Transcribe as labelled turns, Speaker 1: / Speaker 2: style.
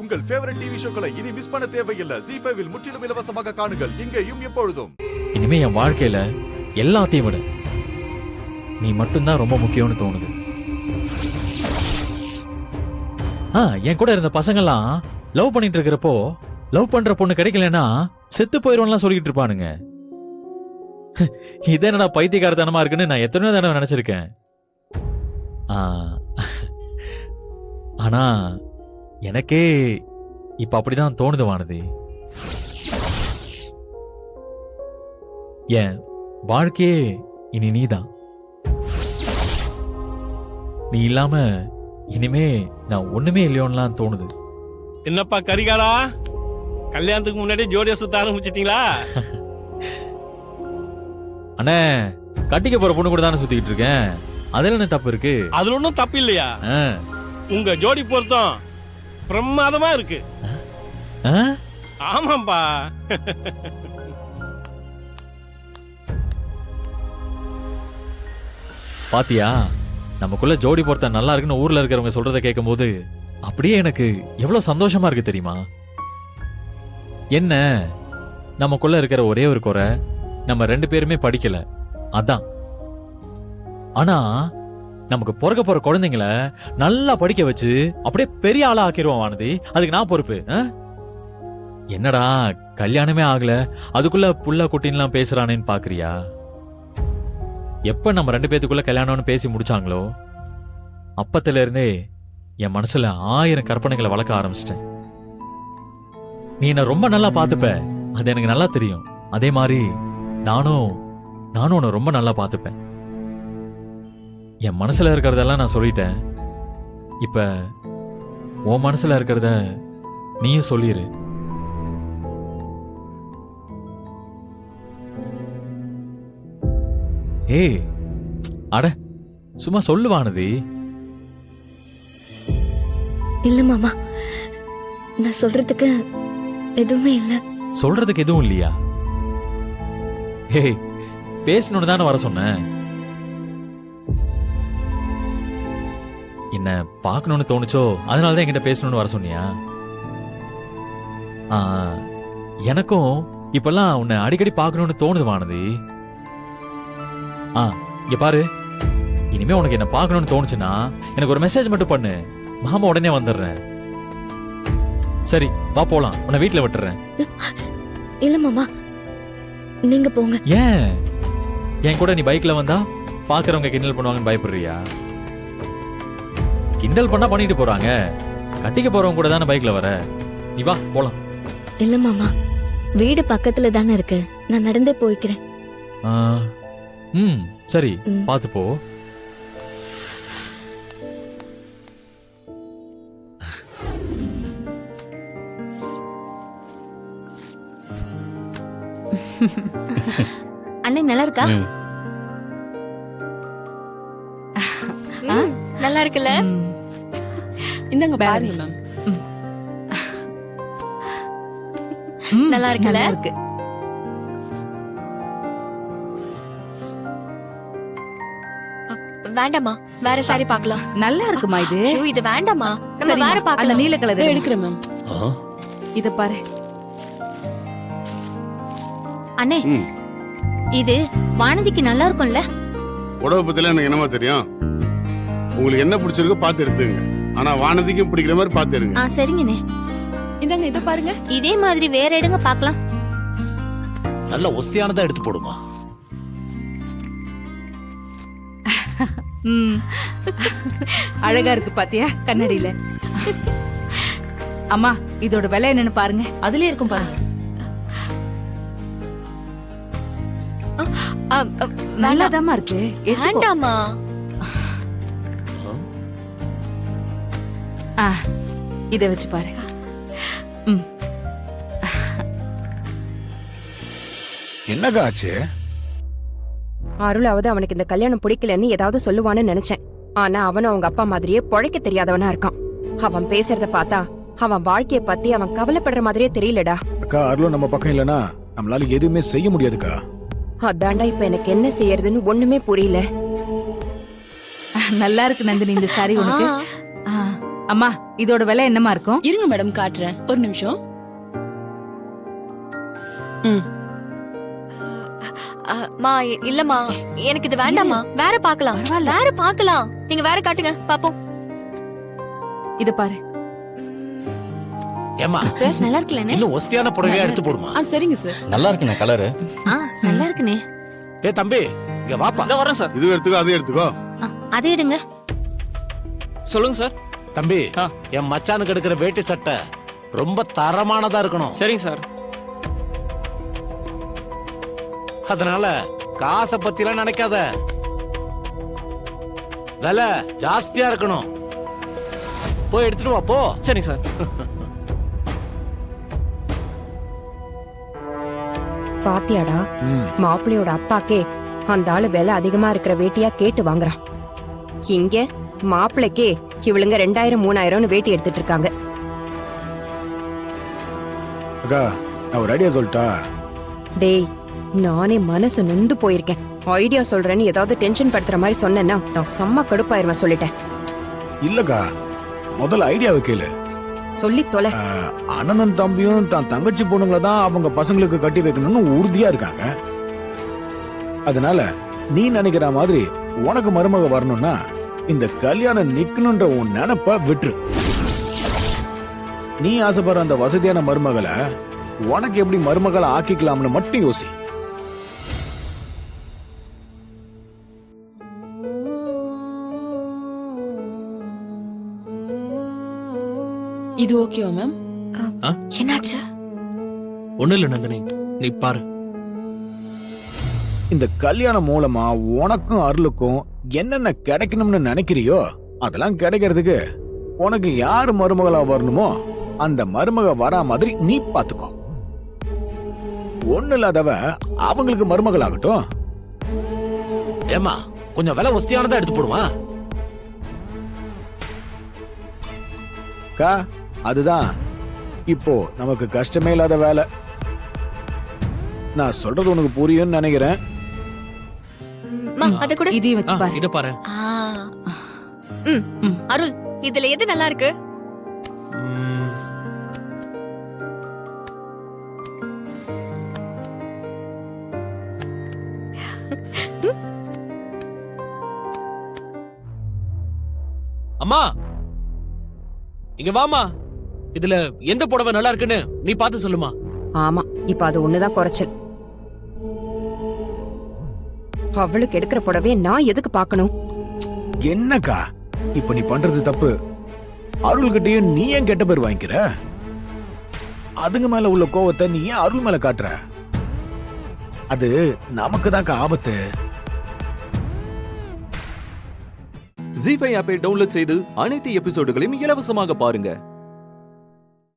Speaker 1: உங்கள் favourite TV ஷோக்களை இனி miss பண்ண தேவையில்லை. ZEE5 இல் முற்றிலும் இலவசமாக காணுங்கள். இங்கேயும் எப்பொழுதும்.
Speaker 2: இனிமே என் வாழ்க்கையில எல்லாத்தையும் விட நீ மட்டும்தான் ரொம்ப முக்கியம்னு தோணுது. என் கூட இருந்த பசங்கெல்லாம் லவ் பண்ணிட்டு இருக்கிறப்போ லவ் பண்ற பொண்ணு கிடைக்கலன்னா செத்து போயிருவோம்லாம் சொல்லிட்டு இருப்பானுங்க. இது என்னடா பைத்தியக்காரத்தனமா இருக்குன்னு நான் எத்தனையோ தடவை நினைச்சிருக்கேன். ஆனா எனக்கே இப்ப அப்படிதான் தோணுது வானதி. என் வாழ்க்கையே இனி நீதான். நீ இல்லாம இனிமே நான் ஒண்ணுமே இல்லையோன்னுலாம் தோணுது.
Speaker 3: என்னப்பா கரிகாலா, கல்யாணத்துக்கு முன்னாடி ஜோடியா சுத்த ஆரம்பிச்சிட்டீங்களா?
Speaker 2: அண்ணே, கட்டிக்க போற பொண்ணு கூட தானே சுத்திக்கிட்டு இருக்கேன். அதுல என்ன தப்பு இருக்கு?
Speaker 3: அதுல ஒன்றும் தப்பு இல்லையா? உங்க ஜோடி பொருத்தம் பிரமாதமா இருக்கு. ஆமாப்பா.
Speaker 2: பாத்தியா, நமக்குள்ள ஜோடி பொருத்தம் நல்லா இருக்குன்னு ஊர்ல இருக்கிறவங்க சொல்றதை கேட்கும் போது அப்படியே எனக்கு எவ்வளவு சந்தோஷமா இருக்கு தெரியுமா? என்ன, நமக்குள்ள இருக்கிற ஒரே ஒரு குறை, நம்ம 2 பேருமே படிக்கல, அதான். ஆனா நமக்கு பிறக்க போற குழந்தைங்களை நல்லா படிக்க வச்சு அப்படியே பெரிய ஆளா ஆக்கிடுவோம் வானதி. அதுக்கு நான் பொறுப்பு. என்னடா கல்யாணமே ஆகல, அதுக்குள்ள புள்ள குட்டின்லாம் பேசுறானேன்னு பாக்குறியா? எப்ப நம்ம 2 பேத்துக்குள்ள கல்யாணம்னு பேசி முடிச்சாங்களோ அப்பத்துல இருந்தே என் மனசுல 1000 கற்பனைகளை வளர்க்க ஆரம்பிச்சிட்டேன். நீ என்ன ரொம்ப நல்லா பாத்துப்ப, அது எனக்கு நல்லா தெரியும். அதே மாதிரி நானும் உன்னை ரொம்ப நல்லா பாத்துப்பேன். என் மனசுல இருக்கிறதெல்லாம் நான் சொல்லிட்டேன். இப்ப உன் மனசுல இருக்கிறத நீயும் சொல்லிரு. ஏய், அட சும்மா சொல்லுவானதி.
Speaker 4: இல்ல மாமா, நான் சொல்றதுக்கு எதுவுமே இல்ல.
Speaker 2: சொல்றதுக்கு எதுவும் இல்லையா? ஏய், பேசணும்னு தானே வர சொன்னேன். என்ன பார்க்கணும்னு தோணுச்சோ அதனாலதான் என்கிட்ட பேசணும்னு வர சொன்னியா? எனக்கும் இப்பெல்லாம் உன்னை அடிக்கடி பார்க்கணும்னு தோணுது வானதி. இங்க பாரு, இனிமே உனக்கு என்ன பார்க்கணும்னு தோணுச்சுன்னா எனக்கு ஒரு மெசேஜ் மட்டும் பண்ணு, மாமா உடனே வந்துடுறேன். சரி வா போலாம், உன்னை வீட்டுல விட்டுறேன்.
Speaker 4: இல்ல மாமா, நீங்க போங்க.
Speaker 2: ஏன் என் கூட நீ பைக்ல வந்தா பாக்குறவங்க கிண்டல் பண்ணுவாங்கன்னு பயப்படுறியா? கிண்டல் பண்ணா பண்ணிட்டு போறாங்க, கட்டிக்க போறவங்க கூட தானே பைக்ல வர. நீ வா போலாம்.
Speaker 4: இல்ல மாமா, வீடு பக்கத்துல தானே இருக்கு, நான் நடந்தே போய்க்கிறேன்.
Speaker 2: சரி, பாத்து போ.
Speaker 5: அண்ணே நல்லா இருக்கா? நல்லா இருக்குல்ல?
Speaker 6: இந்தங்க பாருங்க மேம்.
Speaker 5: நல்லா இருக்குல்ல?
Speaker 6: இருக்கு.
Speaker 5: வேண்டாமா, வேற சாரி பார்க்கலாம்.
Speaker 6: நல்லா இருக்குமா இது?
Speaker 5: இது வேண்டாமா, நம்ம வேற பார்க்கலாம்.
Speaker 6: அந்த நீல கலர் எடுக்கிறேன் மேம். இத பாரு
Speaker 5: அண்ணே, இது வானதிக்கு நல்லா இருக்கும்ல?
Speaker 7: உடவை பத்தில எனக்கு என்னமா தெரியும்? உங்களுக்கு என்ன பிடிச்சிருக்கோ பார்த்து எடுத்துங்க. ஆனா வானதிக்கும் பிடிக்கிற மாதிரி பார்த்து எடுங்க.
Speaker 5: சரிங்கண்ணே.
Speaker 6: இந்தங்க இத பாருங்க.
Speaker 5: இதே மாதிரி வேற எடுங்க பார்க்கலாம்.
Speaker 8: நல்ல ஒஸ்தியானதா எடுத்து போடுமா.
Speaker 6: அழகா இருக்கு பாத்தியா கண்ணாடியில? அம்மா இதோட விலை என்னன்னு பாருங்க. அதுலயே இருக்கும் பாருங்க. நல்லாதாம்மா இருக்கு.
Speaker 5: வேண்டாமா?
Speaker 6: இத வச்சு பாரு.
Speaker 8: என்னக்கா ஆச்சு?
Speaker 9: அருளாவது அவனுக்கு இந்த கல்யாணம் பிடிக்கலன்னு ஏதாவது சொல்லுவான்னு நினைச்சேன். ஆனா அவனும் அவங்க அப்பா மாதிரியே பொழைக்க தெரியாதவனா இருக்கான். அவன் பேசுறத பார்த்தா அவன் வாழ்க்கைய பத்தி அவன் கவலைப்படுற மாதிரியே தெரியலடா.
Speaker 8: அக்கா, அருளும் நம்ம பக்கம் இல்லனா நம்மளால எதுவுமே செய்ய முடியாதுக்கா.
Speaker 9: அதான்டா இப்ப எனக்கு என்ன செய்யறதுன்னு ஒண்ணுமே புரியல.
Speaker 6: நல்லா இருக்கு நந்தினி இந்த சாரி உனக்கு. அம்மா இதோட விலை என்னமா இருக்கும்?
Speaker 10: இருங்க மேடம் காட்டுறேன், ஒரு நிமிஷம்.
Speaker 5: மா இல்லம்மா, எனக்கு இது வேண்டாம்மா. வேற பார்க்கலாம்,
Speaker 6: பரவாயில்ல.
Speaker 5: வேற பார்க்கலாம். நீங்க வேற காட்டுங்க பாப்போம்.
Speaker 6: இத பாரு.
Speaker 11: ஏமா
Speaker 10: சார்
Speaker 5: நல்லா இருக்குல்லண்ணே?
Speaker 11: இன்னும் ஒஸ்தியான புடவையா எடுத்து போடுமா.
Speaker 10: சரிங்க சார்.
Speaker 12: நல்லா இருக்குண்ணே கலரு.
Speaker 5: நல்லா இருக்குண்ணே.
Speaker 11: ஏ தம்பி இங்க வாப்பா.
Speaker 12: வரேன் சார்.
Speaker 7: இது எடுத்துக்கோ அது எடுத்துக்கோ.
Speaker 5: அதை எடுங்க.
Speaker 12: சொல்லுங்க சார்.
Speaker 11: தம்பி என் மச்சானுக்கு எடுக்கிற வேட்டி சட்டை ரொம்ப தரமானதா இருக்கணும்.
Speaker 12: சரிங்க சார்.
Speaker 11: அதனால காசை பத்திலாம் நினைக்காத, விலை ஜாஸ்தியா இருக்கணும். போய் எடுத்துட்டு வா போ.
Speaker 12: சரிங்க சார்.
Speaker 9: பாத்தியாடா, மாப்பிள்ளையோட அப்பாக்கே அந்த ஆளு விலை அதிகமா இருக்கிற வேட்டியா கேட்டு வாங்குறான். இங்க மாப்பிள்ளைக்கே இவளுங்க 2000-3000 வேட்டி எடுத்துட்டு இருக்காங்க.
Speaker 8: அக்கா நான் ஒரு ஐடியா சொல்லிட்டா?
Speaker 9: டேய், நானே மனசு நொந்து போயிருக்கேன். ஐடியா சொல்றேன்னு ஏதாவது டென்ஷன் படுத்துற மாதிரி சொன்னேன்னா நான் செம்ம கடுப்பாயிருவேன். சொல்லிட்டேன்.
Speaker 8: இல்லக்கா, முதல்ல ஐடியாவை கேளு.
Speaker 9: சொல்லி தொலை.
Speaker 8: அண்ணனும் தம்பியும் தான் தங்கச்சி பொண்ணுங்களை தான் அவங்க பசங்களுக்கு கட்டி வைக்கணும்னு உறுதியா இருக்காங்க. அதனால நீ நினைக்கிற மாதிரி உனக்கு மருமக வரணும்னா இந்த கல்யாணம் நிக்கணும்ன்ற உன் நினைப்ப விட்டுரு. நீ ஆசைப்படுற அந்த வசதியான மருமகளை உனக்கு எப்படி மருமகளை ஆக்கிக்கலாம்னு மட்டும் யோசி.
Speaker 10: இது ஓகேவா மேம்?
Speaker 5: என்னாச்சு?
Speaker 12: ஒண்ணு இல்ல நந்தினி, நீ பாரு.
Speaker 8: இந்த கல்யாணம் மூலமா உனக்கும் அருளுக்கும் என்னென்ன கிடைக்கணும்னு நினைக்கிறியோ அதெல்லாம் கிடைக்கிறதுக்கு உனக்கு யாரு மருமகளா வரணுமோ அந்த மருமக வரா மாதிரி நீ பாத்துக்கோ. ஒண்ணு இல்லாதவ அவங்களுக்கு மருமகள் ஆகட்டும்.
Speaker 11: ஏமா கொஞ்சம் விலை ஒஸ்தியானதா எடுத்து போடுமா.
Speaker 8: கா, அதுதான் இப்போ நமக்கு கஷ்டமே இல்லாத வேலை. நான் சொல்றது உனக்கு புரியும்னு நினைக்கிறேன்.
Speaker 5: அத கூட
Speaker 6: இதையும் வச்சு பாரு.
Speaker 12: இத பாரு.
Speaker 5: அருள், இதுல எது நல்லா இருக்கு?
Speaker 12: அம்மா இங்க வாமா. இதுல எந்த புடவை நல்லா இருக்குன்னு நீ பார்த்து சொல்லுமா.
Speaker 9: ஆமா, இப்ப அது ஒண்ணுதான் குறைச்சல். அவளுக்கு எடுக்கிற புடவைய நான் எதுக்கு பார்க்கணும்?
Speaker 8: என்னக்கா இப்ப நீ பண்றது தப்பு. அருள்கிட்டயும் நீ ஏன் கெட்ட பேர் வாங்கிக்கிற? அதுங்க மேல உள்ள கோவத்தை நீ ஏன் அருள் மேல காட்டுற? அது நமக்கு தான்க்கா ஆபத்து.
Speaker 13: ஜீ5 ஆப்பை டவுன்லோட் செய்து அனைத்து எபிசோடுகளையும் இலவசமாக பாருங்க.